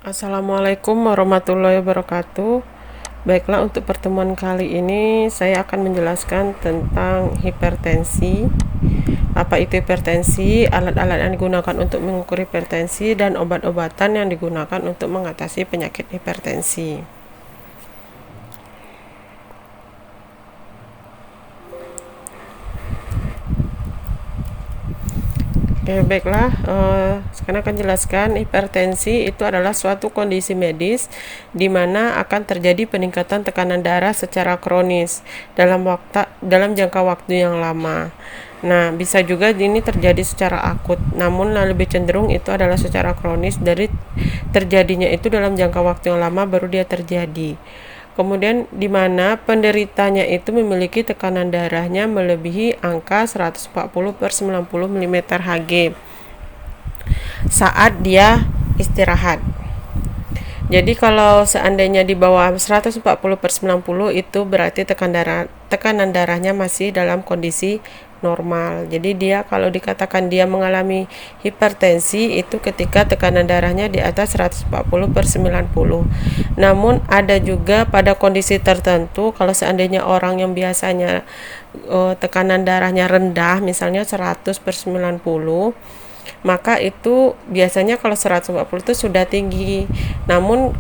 Assalamualaikum warahmatullahi wabarakatuh. Baiklah, untuk pertemuan kali ini saya akan menjelaskan tentang hipertensi. Apa itu hipertensi, alat-alat yang digunakan untuk mengukur hipertensi, dan obat-obatan yang digunakan untuk mengatasi penyakit hipertensi. Oke, baiklah. Sekarang akan jelaskan hipertensi itu adalah suatu kondisi medis di mana akan terjadi peningkatan tekanan darah secara kronis dalam jangka waktu yang lama. Nah, bisa juga ini terjadi secara akut, namun lebih cenderung itu adalah secara kronis. Dari terjadinya itu dalam jangka waktu yang lama baru dia terjadi. Kemudian di mana penderitanya itu memiliki tekanan darahnya melebihi angka 140/90 mm Hg saat dia istirahat. Jadi kalau seandainya di bawah 140/90 itu berarti tekanan darahnya masih dalam kondisi normal. Jadi dia kalau dikatakan dia mengalami hipertensi itu ketika tekanan darahnya di atas 140/90. Namun ada juga pada kondisi tertentu, kalau seandainya orang yang biasanya tekanan darahnya rendah, misalnya 100/90, maka itu biasanya kalau 140 itu sudah tinggi. Namun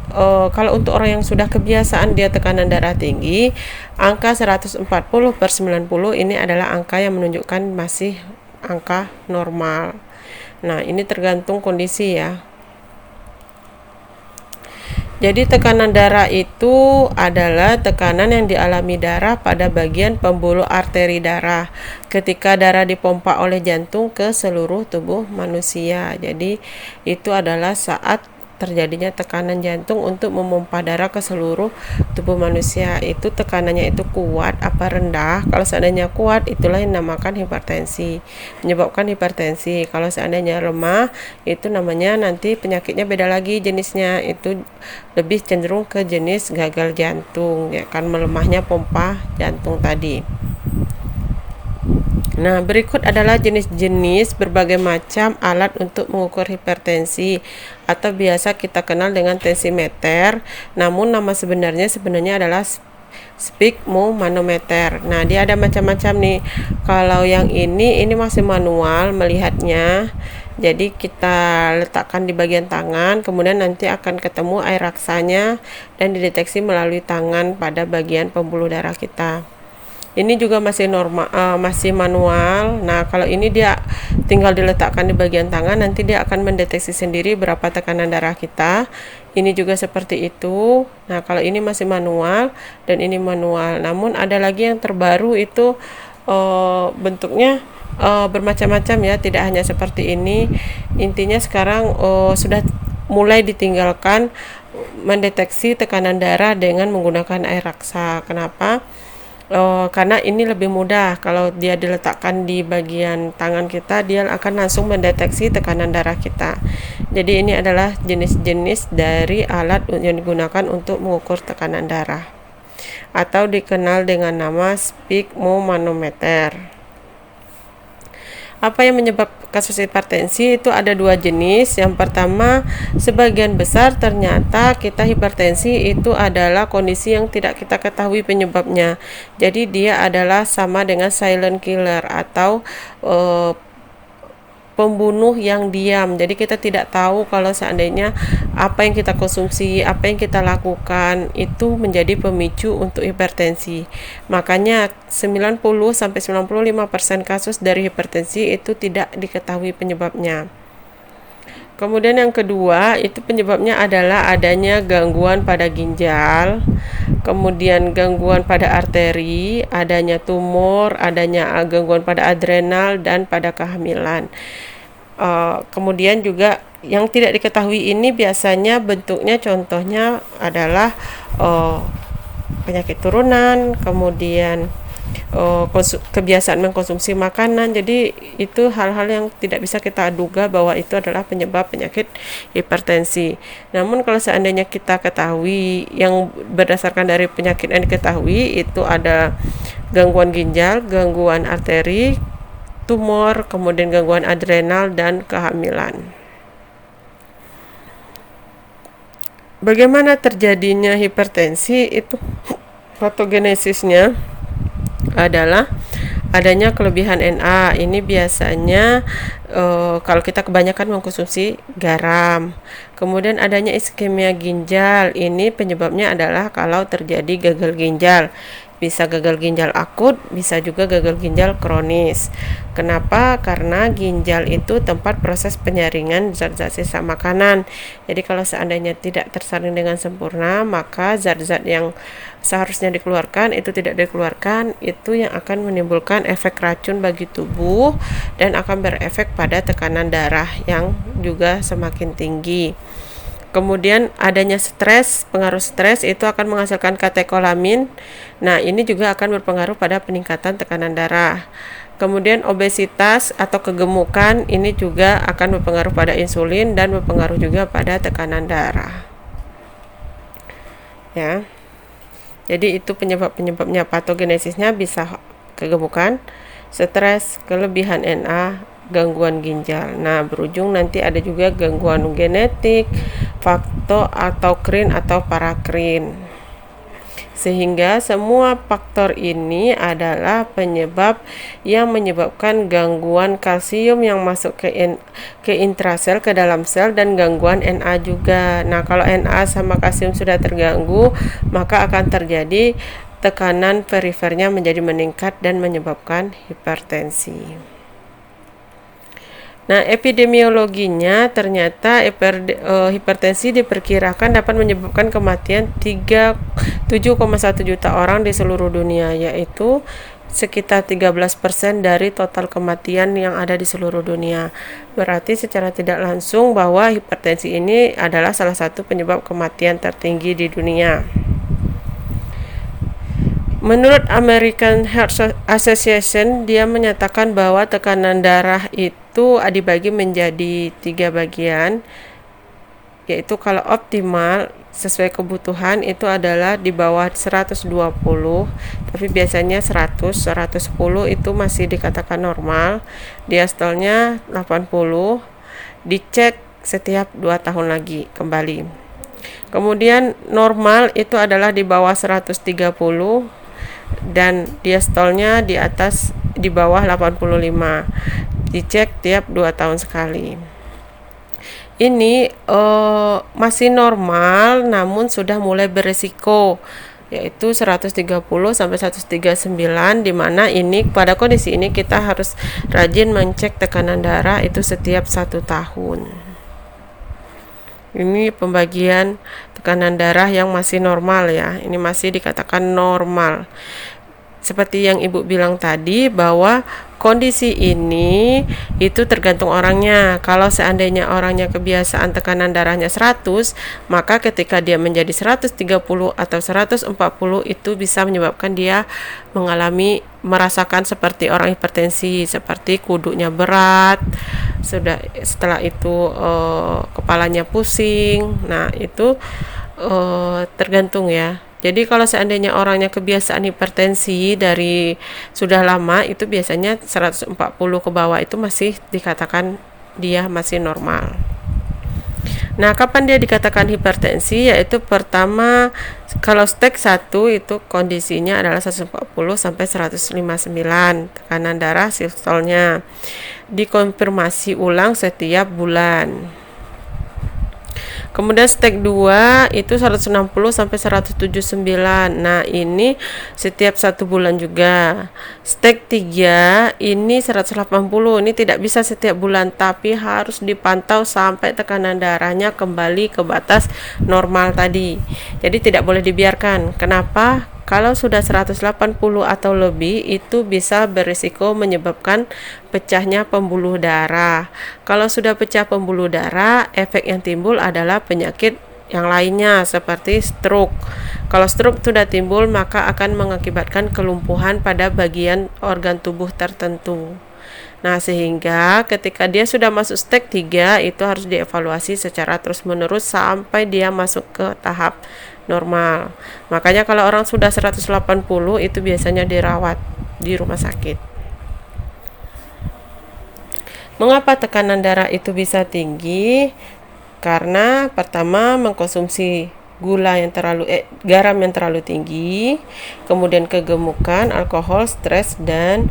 kalau untuk orang yang sudah kebiasaan dia tekanan darah tinggi, angka 140/90 ini adalah angka yang menunjukkan masih angka normal. Nah, ini tergantung kondisi ya. Jadi tekanan darah itu adalah tekanan yang dialami darah pada bagian pembuluh arteri darah ketika darah dipompa oleh jantung ke seluruh tubuh manusia. Jadi itu adalah saat terjadinya tekanan jantung untuk memompa darah ke seluruh tubuh manusia. Itu tekanannya itu kuat apa rendah. Kalau seandainya kuat, itulah yang dinamakan hipertensi, menyebabkan hipertensi. Kalau seandainya lemah, itu namanya nanti penyakitnya beda lagi jenisnya, itu lebih cenderung ke jenis gagal jantung, ya kan, melemahnya pompa jantung tadi. Nah, berikut adalah jenis-jenis berbagai macam alat untuk mengukur hipertensi atau biasa kita kenal dengan tensimeter. Namun nama sebenarnya adalah sphygmomanometer. Nah, dia ada macam-macam nih. Kalau yang ini masih manual melihatnya. Jadi kita letakkan di bagian tangan, kemudian nanti akan ketemu air raksanya dan dideteksi melalui tangan pada bagian pembuluh darah kita. Ini juga masih normal, masih manual. Nah, kalau ini dia tinggal diletakkan di bagian tangan, nanti dia akan mendeteksi sendiri berapa tekanan darah kita. Ini juga seperti itu. Nah, kalau ini masih manual dan ini manual. Namun ada lagi yang terbaru itu bentuknya bermacam-macam ya, tidak hanya seperti ini. Intinya sekarang sudah mulai ditinggalkan mendeteksi tekanan darah dengan menggunakan air raksa. Kenapa? Karena ini lebih mudah. Kalau dia diletakkan di bagian tangan kita, dia akan langsung mendeteksi tekanan darah kita. Jadi ini adalah jenis-jenis dari alat yang digunakan untuk mengukur tekanan darah, atau dikenal dengan nama sphygmomanometer. Apa yang menyebabkan kasus hipertensi? Itu ada dua jenis. Yang pertama, sebagian besar ternyata kita hipertensi itu adalah kondisi yang tidak kita ketahui penyebabnya. Jadi dia adalah sama dengan silent killer atau pembunuh yang diam. Jadi kita tidak tahu kalau seandainya apa yang kita konsumsi, apa yang kita lakukan itu menjadi pemicu untuk hipertensi. Makanya 90-95% kasus dari hipertensi itu tidak diketahui penyebabnya. Kemudian yang kedua, itu penyebabnya adalah adanya gangguan pada ginjal, kemudian gangguan pada arteri, adanya tumor, adanya gangguan pada adrenal dan pada kehamilan. Kemudian juga yang tidak diketahui ini biasanya bentuknya, contohnya adalah penyakit turunan, kemudian kebiasaan mengkonsumsi makanan. Jadi itu hal-hal yang tidak bisa kita duga bahwa itu adalah penyebab penyakit hipertensi. Namun kalau seandainya kita ketahui yang berdasarkan dari penyakit yang diketahui, itu ada gangguan ginjal, gangguan arteri, tumor, kemudian gangguan adrenal dan kehamilan. Bagaimana terjadinya hipertensi? Itu patogenesisnya adalah adanya kelebihan Na. Ini biasanya kalau kita kebanyakan mengkonsumsi garam. Kemudian adanya iskemia ginjal. Ini penyebabnya adalah kalau terjadi gagal ginjal. Bisa gagal ginjal akut, bisa juga gagal ginjal kronis. Kenapa? Karena ginjal itu tempat proses penyaringan zat-zat sisa makanan. Jadi kalau seandainya tidak tersaring dengan sempurna, maka zat-zat yang seharusnya dikeluarkan itu tidak dikeluarkan, itu yang akan menimbulkan efek racun bagi tubuh dan akan berefek pada tekanan darah yang juga semakin tinggi. Kemudian adanya stres, pengaruh stres itu akan menghasilkan katekolamin. Nah, ini juga akan berpengaruh pada peningkatan tekanan darah. Kemudian obesitas atau kegemukan ini juga akan berpengaruh pada insulin dan berpengaruh juga pada tekanan darah. Ya. Jadi itu penyebab-penyebabnya. Patogenesisnya bisa kegemukan, stres, kelebihan Na, gangguan ginjal. Nah, berujung nanti ada juga gangguan genetik, faktor atau krin atau parakrin. Sehingga semua faktor ini adalah penyebab yang menyebabkan gangguan kalsium yang masuk ke intrasel, ke dalam sel, dan gangguan Na juga. Nah, kalau Na sama kalsium sudah terganggu, maka akan terjadi tekanan perifernya menjadi meningkat dan menyebabkan hipertensi. Nah, epidemiologinya ternyata hipertensi diperkirakan dapat menyebabkan kematian 7,1 juta orang di seluruh dunia, yaitu sekitar 13% dari total kematian yang ada di seluruh dunia. Berarti secara tidak langsung bahwa hipertensi ini adalah salah satu penyebab kematian tertinggi di dunia. Menurut American Heart Association, dia menyatakan bahwa tekanan darah itu dibagi menjadi 3 bagian, yaitu kalau optimal sesuai kebutuhan itu adalah di bawah 120, tapi biasanya 110 itu masih dikatakan normal. Diastolnya 80, dicek setiap 2 tahun lagi kembali. Kemudian normal itu adalah di bawah 130 dan diastolnya di bawah 85, dicek tiap 2 tahun sekali. Ini masih normal namun sudah mulai beresiko, yaitu 130 sampai 139, di mana ini pada kondisi ini kita harus rajin mencek tekanan darah itu setiap 1 tahun. Ini pembagian tekanan darah yang masih normal ya. Ini masih dikatakan normal. Seperti yang Ibu bilang tadi bahwa kondisi ini itu tergantung orangnya. Kalau seandainya orangnya kebiasaan tekanan darahnya 100, maka ketika dia menjadi 130 atau 140 itu bisa menyebabkan dia merasakan seperti orang hipertensi, seperti kudunya berat, setelah itu kepalanya pusing. Nah, itu tergantung ya. Jadi kalau seandainya orangnya kebiasaan hipertensi dari sudah lama, itu biasanya 140 ke bawah itu masih dikatakan dia masih normal. Nah, kapan dia dikatakan hipertensi? Yaitu pertama, kalau stage 1 itu kondisinya adalah 140 sampai 159 tekanan darah sistolnya. Dikonfirmasi ulang setiap bulan. Kemudian stage 2 itu 160 sampai 179. Nah, ini setiap 1 bulan juga. Stage 3 ini 180. Ini tidak bisa setiap bulan, tapi harus dipantau sampai tekanan darahnya kembali ke batas normal tadi. Jadi tidak boleh dibiarkan. Kenapa? Kalau sudah 180 atau lebih itu bisa berisiko menyebabkan pecahnya pembuluh darah. Kalau sudah pecah pembuluh darah, efek yang timbul adalah penyakit yang lainnya seperti stroke. Kalau stroke sudah timbul, maka akan mengakibatkan kelumpuhan pada bagian organ tubuh tertentu. Nah, sehingga ketika dia sudah masuk stage 3 itu harus dievaluasi secara terus-menerus sampai dia masuk ke tahap normal. Makanya kalau orang sudah 180 itu biasanya dirawat di rumah sakit. Mengapa tekanan darah itu bisa tinggi? Karena pertama mengkonsumsi garam yang terlalu tinggi, kemudian kegemukan, alkohol, stres, dan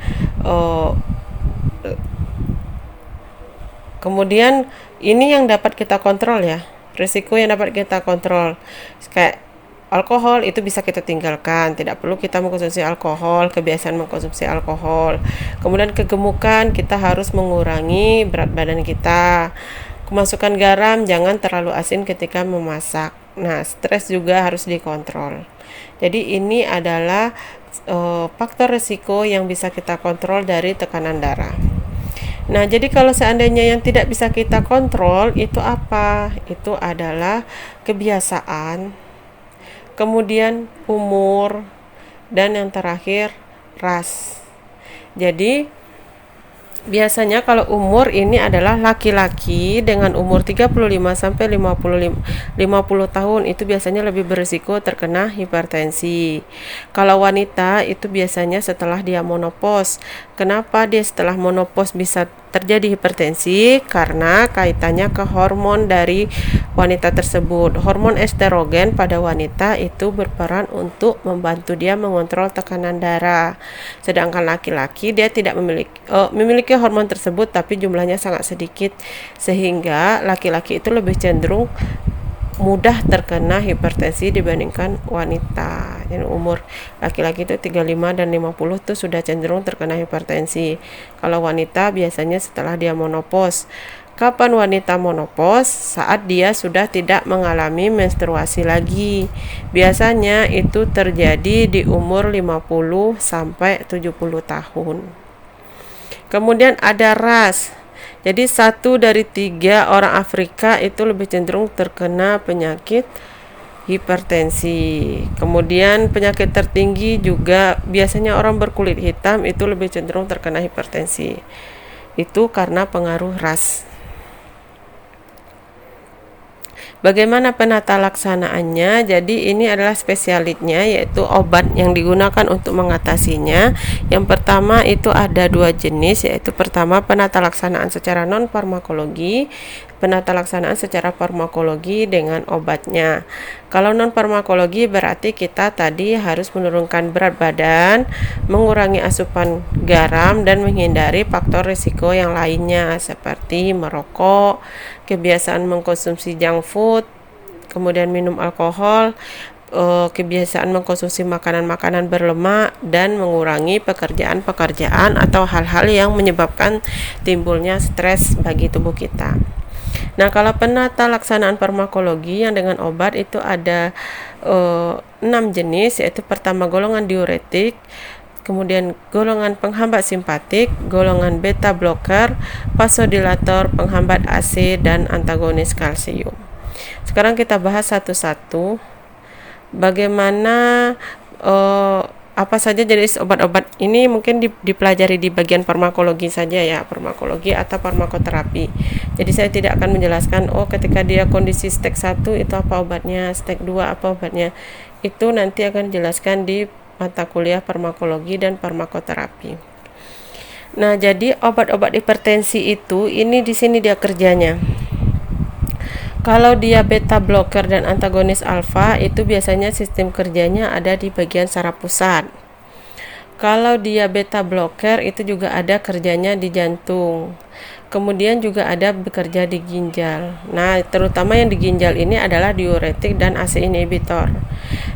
kemudian ini yang dapat kita kontrol ya, risiko yang dapat kita kontrol. Kayak alkohol itu bisa kita tinggalkan, tidak perlu kita mengkonsumsi alkohol, kebiasaan mengkonsumsi alkohol. Kemudian kegemukan, kita harus mengurangi berat badan kita. Kemasukan garam, jangan terlalu asin ketika memasak. Nah, stres juga harus dikontrol. Jadi ini adalah faktor risiko yang bisa kita kontrol dari tekanan darah. Nah, jadi kalau seandainya yang tidak bisa kita kontrol itu apa? Itu adalah kebiasaan, kemudian umur, dan yang terakhir ras. Jadi biasanya kalau umur ini adalah laki-laki dengan umur 35 sampai 50 tahun itu biasanya lebih berisiko terkena hipertensi. Kalau wanita itu biasanya setelah dia menopause. Kenapa dia setelah menopause bisa terjadi hipertensi? Karena kaitannya ke hormon dari wanita tersebut. Hormon estrogen pada wanita itu berperan untuk membantu dia mengontrol tekanan darah. Sedangkan laki-laki dia tidak memiliki hormon tersebut tapi jumlahnya sangat sedikit, sehingga laki-laki itu lebih cenderung mudah terkena hipertensi dibandingkan wanita. Jadi umur laki-laki itu 35 dan 50 itu sudah cenderung terkena hipertensi. Kalau wanita biasanya setelah dia menopause. Kapan wanita menopause? Saat dia sudah tidak mengalami menstruasi lagi. Biasanya itu terjadi di umur 50 sampai 70 tahun. Kemudian ada ras. Jadi 1 dari 3 orang Afrika itu lebih cenderung terkena penyakit hipertensi. Kemudian penyakit tertinggi juga biasanya orang berkulit hitam itu lebih cenderung terkena hipertensi. Itu karena pengaruh ras. Bagaimana penata laksanaannya? Jadi ini adalah spesialitnya, yaitu obat yang digunakan untuk mengatasinya. Yang pertama itu ada 2 jenis, yaitu pertama penata laksanaan secara non farmakologi, penata laksanaan secara farmakologi dengan obatnya. Kalau non farmakologi berarti kita tadi harus menurunkan berat badan, mengurangi asupan garam, dan menghindari faktor risiko yang lainnya seperti merokok, kebiasaan mengkonsumsi junk food, kemudian minum alkohol, kebiasaan mengkonsumsi makanan-makanan berlemak, dan mengurangi pekerjaan-pekerjaan atau hal-hal yang menyebabkan timbulnya stres bagi tubuh kita. Nah, kalau penata laksanaan farmakologi yang dengan obat itu ada 6 jenis, yaitu pertama golongan diuretik, kemudian golongan penghambat simpatik, golongan beta blocker, vasodilator, penghambat AC, dan antagonis kalsium. Sekarang kita bahas satu-satu bagaimana apa saja jenis obat-obat ini. Mungkin dipelajari di bagian farmakologi saja ya, farmakologi atau farmakoterapi. Jadi saya tidak akan menjelaskan ketika dia kondisi stage 1 itu apa obatnya, stage 2 apa obatnya. Itu nanti akan dijelaskan di mata kuliah farmakologi dan farmakoterapi. Nah, jadi obat-obat hipertensi itu ini di sini dia kerjanya. Kalau dia beta blocker dan antagonis alfa itu biasanya sistem kerjanya ada di bagian saraf pusat. Kalau dia beta blocker itu juga ada kerjanya di jantung. Kemudian juga ada bekerja di ginjal. Nah, terutama yang di ginjal ini adalah diuretik dan ACE inhibitor.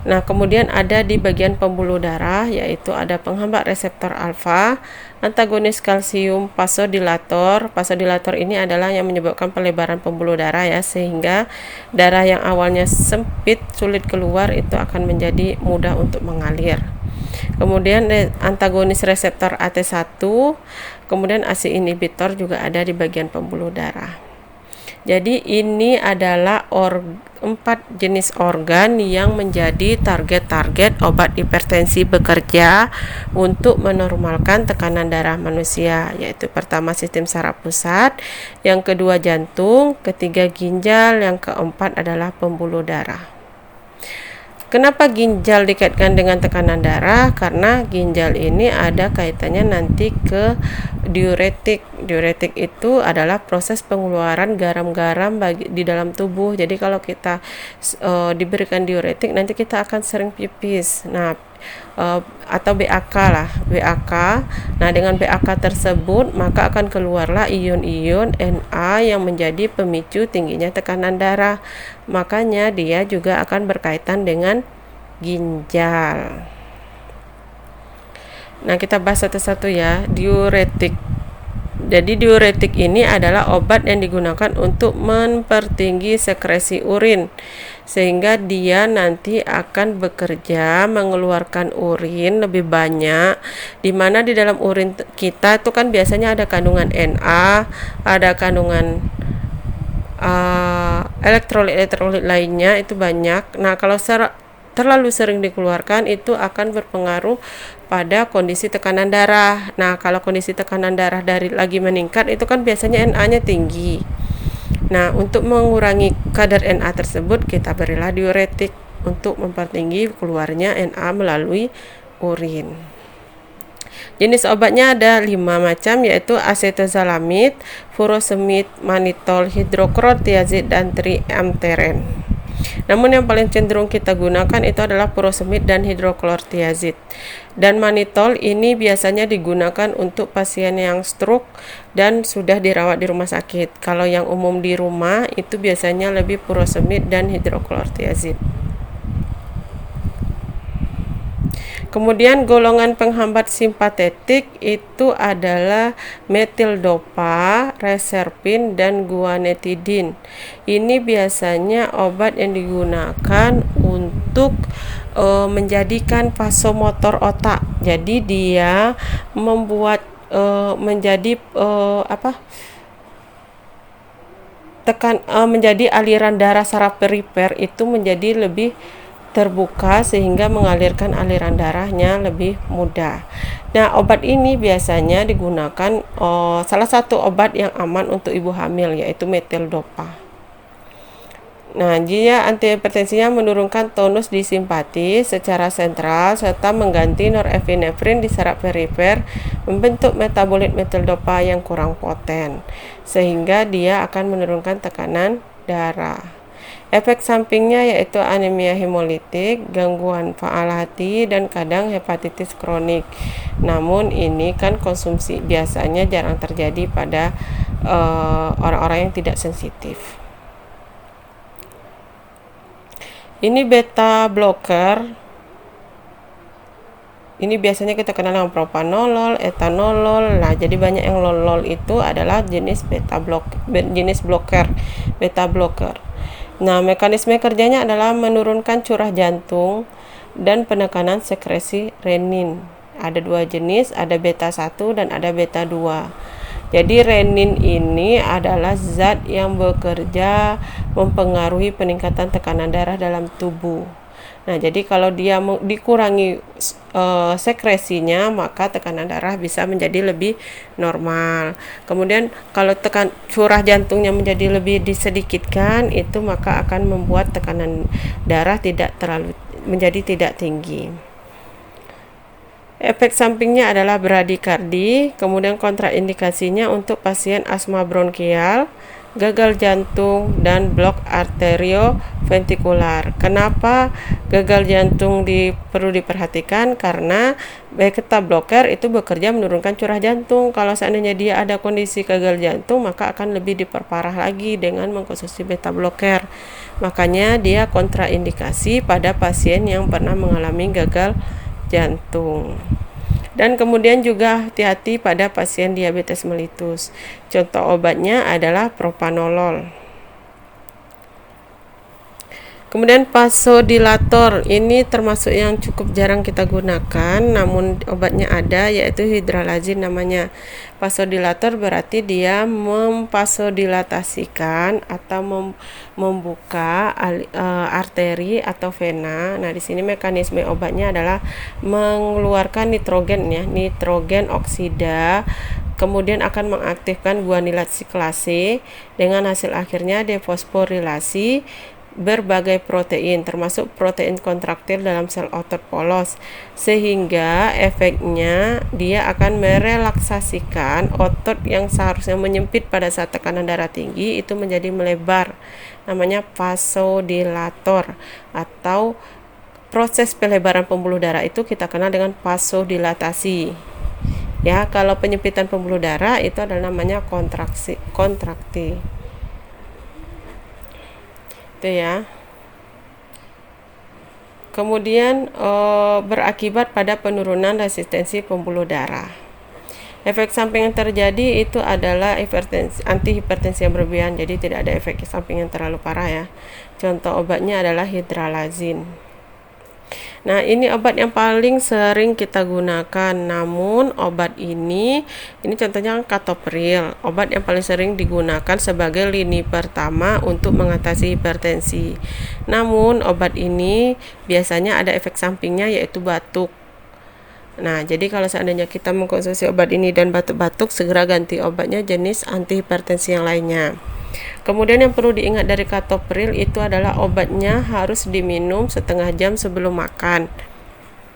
Nah, kemudian ada di bagian pembuluh darah, yaitu ada penghambat reseptor alfa, antagonis kalsium, vasodilator. Vasodilator ini adalah yang menyebabkan pelebaran pembuluh darah ya, sehingga darah yang awalnya sempit, sulit keluar itu akan menjadi mudah untuk mengalir. Kemudian antagonis reseptor AT1, kemudian ACE inhibitor juga ada di bagian pembuluh darah. Jadi ini adalah 4 jenis organ yang menjadi target-target obat hipertensi bekerja untuk menormalkan tekanan darah manusia, yaitu pertama sistem saraf pusat, yang kedua jantung, ketiga ginjal, yang keempat adalah pembuluh darah. Kenapa ginjal dikaitkan dengan tekanan darah? Karena ginjal ini ada kaitannya nanti ke diuretik. Diuretik itu adalah proses pengeluaran garam-garam di dalam tubuh. Jadi kalau kita diberikan diuretik, nanti kita akan sering pipis. Nah, atau BAK lah, BAK. Nah, dengan BAK tersebut maka akan keluarlah ion-ion Na yang menjadi pemicu tingginya tekanan darah. Makanya dia juga akan berkaitan dengan ginjal. Nah, kita bahas satu-satu ya. Diuretik. Jadi diuretik ini adalah obat yang digunakan untuk mempertinggi sekresi urin, sehingga dia nanti akan bekerja mengeluarkan urin lebih banyak, dimana di dalam urin kita itu kan biasanya ada kandungan Na, ada kandungan elektrolit lainnya, itu banyak. Nah, kalau terlalu sering dikeluarkan itu akan berpengaruh pada kondisi tekanan darah. Nah, kalau kondisi tekanan darah lagi meningkat itu kan biasanya Na-nya tinggi. Nah, untuk mengurangi kadar Na tersebut kita berilah diuretik untuk mempertinggi keluarnya Na melalui urin. Jenis obatnya ada 5 macam, yaitu acetazolamid, furosemid, mannitol, hidroklortiazid, dan triamteren. Namun yang paling cenderung kita gunakan itu adalah furosemid dan hidroklortiazid. Dan mannitol ini biasanya digunakan untuk pasien yang stroke dan sudah dirawat di rumah sakit. Kalau yang umum di rumah itu biasanya lebih furosemid dan hidroklortiazid. Kemudian golongan penghambat simpatetik itu adalah metildopa, reserpin, dan guanetidin. Ini biasanya obat yang digunakan untuk menjadikan vasomotor otak. Jadi dia membuat menjadi aliran darah saraf perifer itu menjadi lebih terbuka sehingga mengalirkan aliran darahnya lebih mudah. Nah, obat ini biasanya digunakan salah satu obat yang aman untuk ibu hamil, yaitu metildopa. Nah, dia antihipertensinya menurunkan tonus di simpatis secara sentral serta mengganti norepinefrin di saraf perifer, membentuk metabolit metildopa yang kurang poten, sehingga dia akan menurunkan tekanan darah. Efek sampingnya yaitu anemia hemolitik, gangguan faal hati, dan kadang hepatitis kronik. Namun ini kan konsumsi biasanya jarang terjadi pada orang-orang yang tidak sensitif. Ini beta blocker. Ini biasanya kita kenal dengan propanolol, etanolol. Nah, jadi banyak yang lol itu adalah jenis blocker, beta blocker. Nah, mekanisme kerjanya adalah menurunkan curah jantung dan penekanan sekresi renin. Ada 2 jenis, ada beta 1 dan ada beta 2. Jadi renin ini adalah zat yang bekerja mempengaruhi peningkatan tekanan darah dalam tubuh. Nah, jadi kalau dia dikurangi sekresinya, maka tekanan darah bisa menjadi lebih normal. Kemudian kalau curah jantungnya menjadi lebih disedikitkan, itu maka akan membuat tekanan darah menjadi tidak tinggi. Efek sampingnya adalah bradikardi, kemudian kontraindikasinya untuk pasien asma bronkial, gagal jantung, dan blok arterioventikular. Kenapa gagal jantung perlu diperhatikan? Karena beta blocker itu bekerja menurunkan curah jantung. Kalau seandainya dia ada kondisi gagal jantung, maka akan lebih diperparah lagi dengan mengkonsumsi beta blocker. Makanya dia kontraindikasi pada pasien yang pernah mengalami gagal jantung. Dan kemudian juga hati-hati pada pasien diabetes mellitus. Contoh obatnya adalah propanolol. Kemudian vasodilator, ini termasuk yang cukup jarang kita gunakan, namun obatnya ada, yaitu hidralazin namanya. Vasodilator berarti dia memvasodilatasikan atau membuka arteri atau vena. Nah, di sini mekanisme obatnya adalah mengeluarkan nitrogen oksida, kemudian akan mengaktifkan guanil siklase dengan hasil akhirnya defosforilasi berbagai protein, termasuk protein kontraktil dalam sel otot polos, sehingga efeknya dia akan merelaksasikan otot yang seharusnya menyempit pada saat tekanan darah tinggi itu menjadi melebar, namanya vasodilator, atau proses pelebaran pembuluh darah itu kita kenal dengan vasodilatasi. Ya, kalau penyempitan pembuluh darah itu adalah namanya kontrakti. Itu ya. Kemudian berakibat pada penurunan resistensi pembuluh darah. Efek samping yang terjadi itu adalah antihipertensi yang berlebihan, jadi tidak ada efek samping yang terlalu parah ya. Contoh obatnya adalah hidralazin. Nah, ini obat yang paling sering kita gunakan. Namun obat ini contohnya captopril, obat yang paling sering digunakan sebagai lini pertama untuk mengatasi hipertensi. Namun obat ini biasanya ada efek sampingnya, yaitu batuk. Nah, jadi kalau seandainya kita mengkonsumsi obat ini dan batuk-batuk, segera ganti obatnya jenis antihipertensi yang lainnya. Kemudian yang perlu diingat dari captopril itu adalah obatnya harus diminum setengah jam sebelum makan.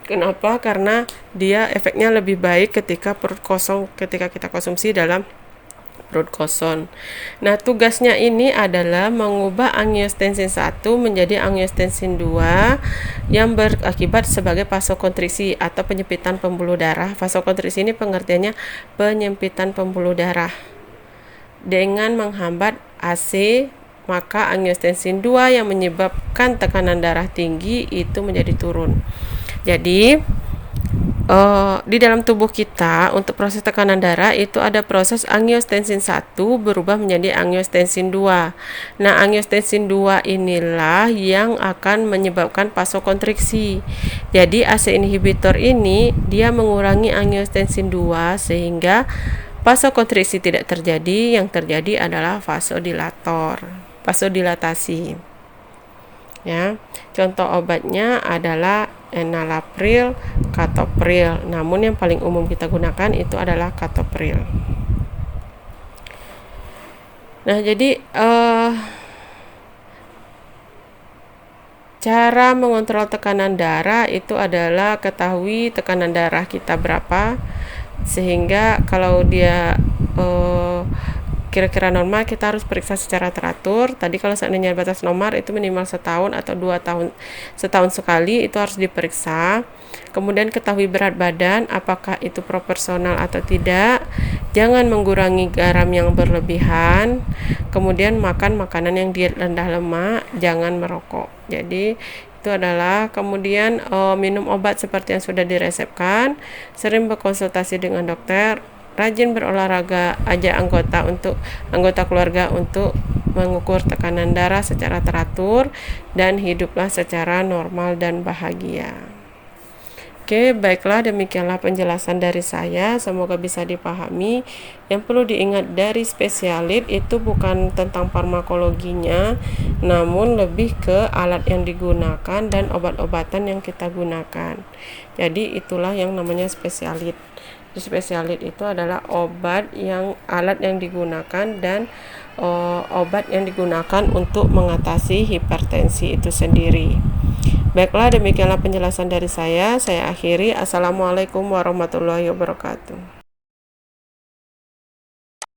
Kenapa? Karena dia efeknya lebih baik ketika perut kosong, ketika kita konsumsi dalam perut kosong. Nah, tugasnya ini adalah mengubah angiostensin 1 menjadi angiostensin 2 yang berakibat sebagai vasokonstriksi atau penyempitan pembuluh darah. Vasokonstriksi ini pengertiannya penyempitan pembuluh darah. Dengan menghambat AC, maka angiostensin 2 yang menyebabkan tekanan darah tinggi itu menjadi turun. Jadi di dalam tubuh kita untuk proses tekanan darah itu ada proses angiostensin 1 berubah menjadi angiostensin 2. Nah, angiostensin 2 inilah yang akan menyebabkan vasokonstriksi. Jadi ACE inhibitor ini dia mengurangi angiostensin 2 sehingga vasokonstriksi tidak terjadi, yang terjadi adalah vasodilatasi. Ya, contoh obatnya adalah enalapril, captopril. Namun yang paling umum kita gunakan itu adalah captopril. Nah, jadi cara mengontrol tekanan darah itu adalah ketahui tekanan darah kita berapa, sehingga kalau dia kira-kira normal, kita harus periksa secara teratur. Tadi kalau seandainya batas normal itu minimal setahun atau 2 tahun, setahun sekali itu harus diperiksa. Kemudian ketahui berat badan, apakah itu proporsional atau tidak. Jangan mengurangi garam yang berlebihan. Kemudian makan makanan yang diet rendah lemak, jangan merokok. Jadi itu adalah, kemudian minum obat seperti yang sudah diresepkan, sering berkonsultasi dengan dokter, rajin berolahraga, ajak anggota keluarga untuk mengukur tekanan darah secara teratur, dan hiduplah secara normal dan bahagia. Oke, baiklah, demikianlah penjelasan dari saya, semoga bisa dipahami. Yang perlu diingat dari spesialit itu bukan tentang farmakologinya, namun lebih ke alat yang digunakan dan obat-obatan yang kita gunakan. Jadi itulah yang namanya spesialit. Spesialit itu adalah alat yang digunakan dan obat yang digunakan untuk mengatasi hipertensi itu sendiri. Baiklah, demikianlah penjelasan dari saya. Saya akhiri. Assalamualaikum warahmatullahi wabarakatuh.